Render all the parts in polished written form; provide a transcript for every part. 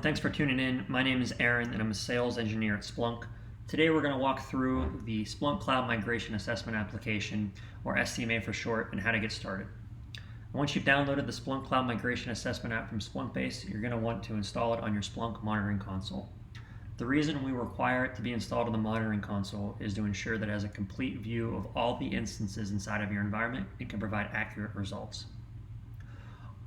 Thanks for tuning in. My name is Aaron and I'm a sales engineer at Splunk. Today we're going to walk through the Splunk Cloud Migration Assessment Application, or scma for short, and how to get started. Once you've downloaded the Splunk Cloud Migration Assessment app from Splunkbase, you're going to want to install it on your Splunk monitoring console. The reason we require it to be installed on the monitoring console is to ensure that it has a complete view of all the instances inside of your environment and can provide accurate results.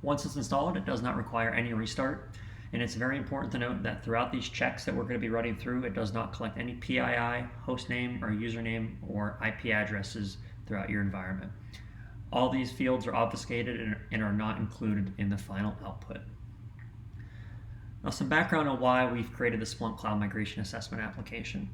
Once it's installed, it does not require any restart. And it's very important to note that throughout these checks that we're going to be running through, it does not collect any PII, hostname, or username, or IP addresses throughout your environment. All these fields are obfuscated and are not included in the final output. Now, some background on why we've created the Splunk Cloud Migration Assessment application.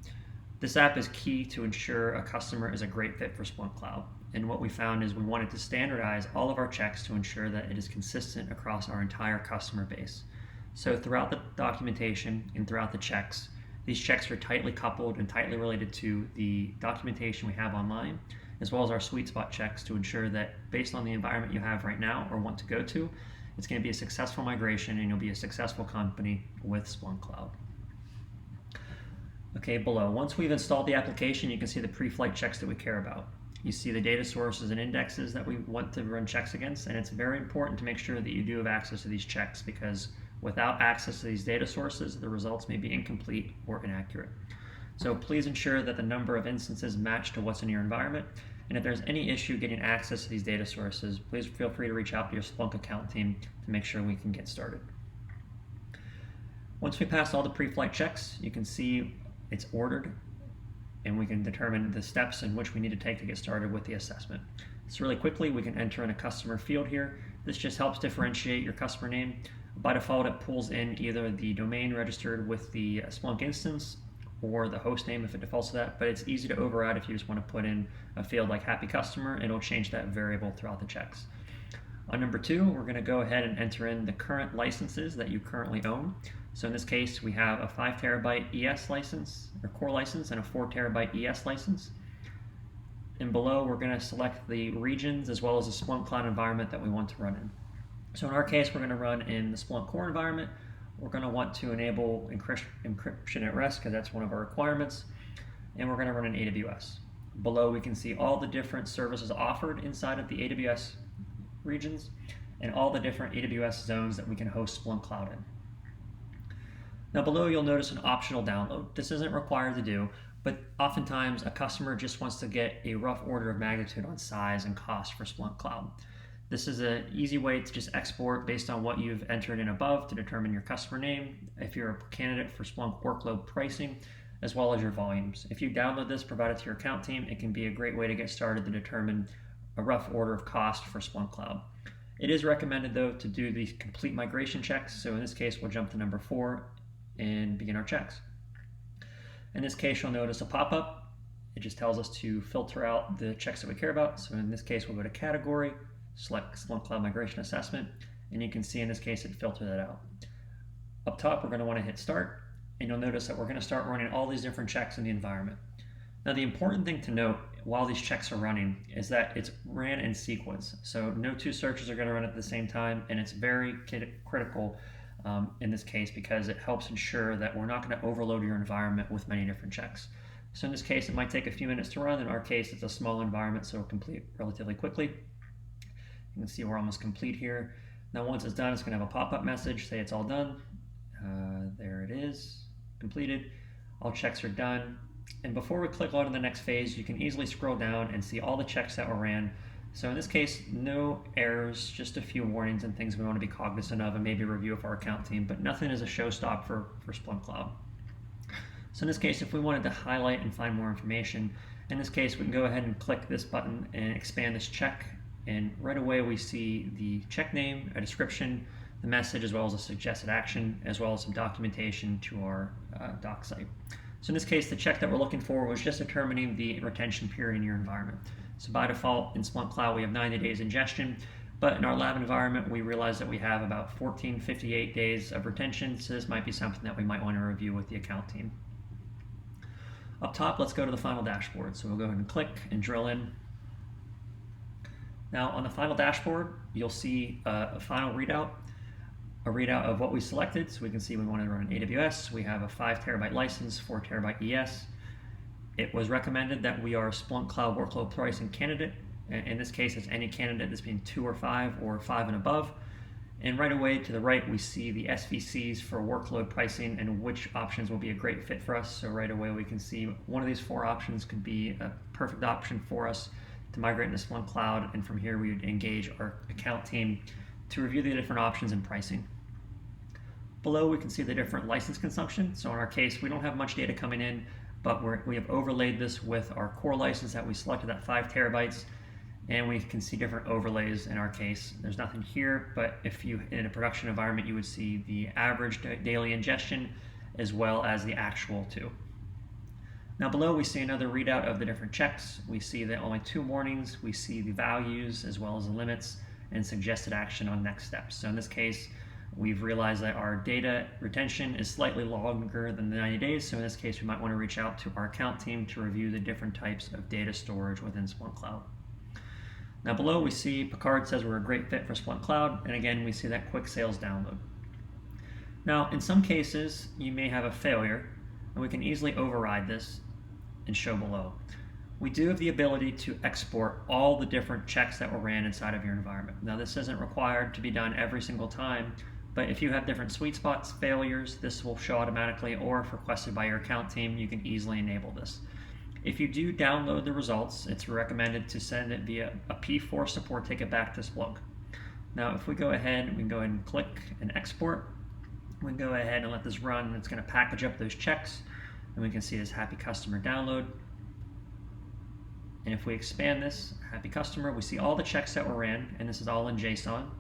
This app is key to ensure a customer is a great fit for Splunk Cloud. And what we found is we wanted to standardize all of our checks to ensure that it is consistent across our entire customer base. So throughout the documentation and throughout the checks, these checks are tightly coupled and tightly related to the documentation we have online, as well as our sweet spot checks to ensure that based on the environment you have right now or want to go to, it's going to be a successful migration and you'll be a successful company with Splunk Cloud. Okay, below, once we've installed the application, you can see the pre-flight checks that we care about. You see the data sources and indexes that we want to run checks against, and it's very important to make sure that you do have access to these checks, because without access to these data sources, the results may be incomplete or inaccurate. So please ensure that the number of instances match to what's in your environment, and if there's any issue getting access to these data sources, please feel free to reach out to your Splunk account team to make sure we can get started. Once we pass all the pre-flight checks, you can see it's ordered, and we can determine the steps in which we need to take to get started with the assessment. So really quickly, we can enter in a customer field here. This just helps differentiate your customer name. By default, it pulls in either the domain registered with the Splunk instance or the host name if it defaults to that, but it's easy to override if you just want to put in a field like happy customer, and it'll change that variable throughout the checks. On number 2, we're going to go ahead and enter in the current licenses that you currently own. So in this case, we have a 5 terabyte ES license, or core license, and a 4 terabyte ES license. And below, we're going to select the regions as well as the Splunk Cloud environment that we want to run in. So in our case, we're going to run in the Splunk core environment. We're going to want to enable encryption at rest because that's one of our requirements. And we're going to run in AWS. Below, we can see all the different services offered inside of the AWS regions and all the different AWS zones that we can host Splunk Cloud in. Now below, you'll notice an optional download. This isn't required to do, but oftentimes a customer just wants to get a rough order of magnitude on size and cost for Splunk Cloud. This is an easy way to just export based on what you've entered in above to determine your customer name, if you're a candidate for Splunk workload pricing, as well as your volumes. If you download this, provide it to your account team, it can be a great way to get started to determine a rough order of cost for Splunk Cloud. It is recommended though to do the complete migration checks. So in this case, we'll jump to number 4 and begin our checks. In this case, you'll notice a pop-up. It just tells us to filter out the checks that we care about. So in this case, we'll go to category, select Splunk Cloud Migration Assessment, and you can see in this case it filtered that out. Up top, we're going to want to hit start, and you'll notice that we're going to start running all these different checks in the environment. Now the important thing to note while these checks are running is that it's ran in sequence. So no 2 searches are going to run at the same time, and it's very critical in this case because it helps ensure that we're not going to overload your environment with many different checks. So in this case, it might take a few minutes to run. In our case, it's a small environment, so it'll complete relatively quickly. You can see we're almost complete here. Now once it's done, it's going to have a pop-up message, say it's all done. There it is, completed. All checks are done. And before we click on to the next phase, you can easily scroll down and see all the checks that were ran. So in this case, no errors, just a few warnings and things we want to be cognizant of and maybe review with our account team, but nothing is a showstop for Splunk Cloud. So in this case, if we wanted to highlight and find more information, in this case, we can go ahead and click this button and expand this check. And right away we see the check name, a description, the message, as well as a suggested action, as well as some documentation to our doc site. So in this case, the check that we're looking for was just determining the retention period in your environment. So by default in Splunk Cloud, we have 90 days ingestion, but in our lab environment, we realize that we have about 1458 days of retention, so this might be something that we might want to review with the account team. Up top, let's go to the final dashboard. So we'll go ahead and click and drill in. Now on the final dashboard, you'll see a final readout. a readout of what we selected. So we can see we wanted to run AWS. We have a 5 terabyte license, 4 terabyte ES. It was recommended that we are a Splunk Cloud workload pricing candidate. In this case, it's any candidate that's between 2 or 5 or 5 and above. And right away to the right, we see the SVCs for workload pricing and which options will be a great fit for us. So right away, we can see one of these 4 options could be a perfect option for us to migrate into Splunk Cloud. And from here, we would engage our account team to review the different options and pricing. Below, we can see the different license consumption. So in our case, we don't have much data coming in, but we have overlaid this with our core license that we selected at 5 terabytes. And we can see different overlays in our case. There's nothing here, but if you, in a production environment, you would see the average daily ingestion as well as the actual too. Now below we see another readout of the different checks. We see that only 2 warnings. We see the values as well as the limits and suggested action on next steps. So in this case, we've realized that our data retention is slightly longer than the 90 days. So in this case, we might want to reach out to our account team to review the different types of data storage within Splunk Cloud. Now below we see Picard says we're a great fit for Splunk Cloud, and again we see that quick sales download. Now in some cases you may have a failure, and we can easily override this and show below. We do have the ability to export all the different checks that were ran inside of your environment. Now this isn't required to be done every single time, but if you have different sweet spots, failures, this will show automatically, or if requested by your account team, you can easily enable this. If you do download the results, it's recommended to send it via a P4 support ticket back to Splunk. Now, if we go ahead, we can go ahead and click and export. We can go ahead and let this run, and it's going to package up those checks, and we can see this happy customer download. And if we expand this happy customer, we see all the checks that were ran, and this is all in JSON.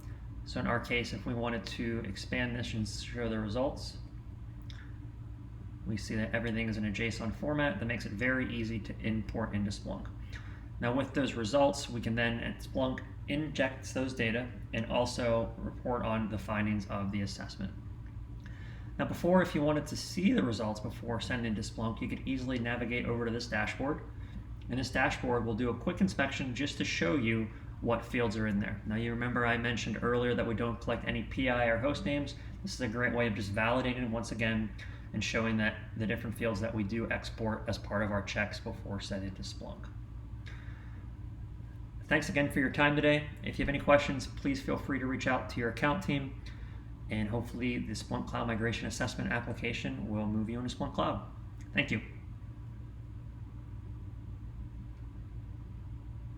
So in our case, if we wanted to expand this and show the results, we see that everything is in a JSON format that makes it very easy to import into Splunk. Now with those results, we can then at Splunk inject those data and also report on the findings of the assessment. Now before, if you wanted to see the results before sending to Splunk, you could easily navigate over to this dashboard. And this dashboard will do a quick inspection just to show you what fields are in there. Now you remember I mentioned earlier that we don't collect any PI or host names. This is a great way of just validating once again and showing that the different fields that we do export as part of our checks before sending to Splunk. Thanks again for your time today. If you have any questions, please feel free to reach out to your account team, and hopefully the Splunk Cloud Migration Assessment application will move you into Splunk Cloud. Thank you.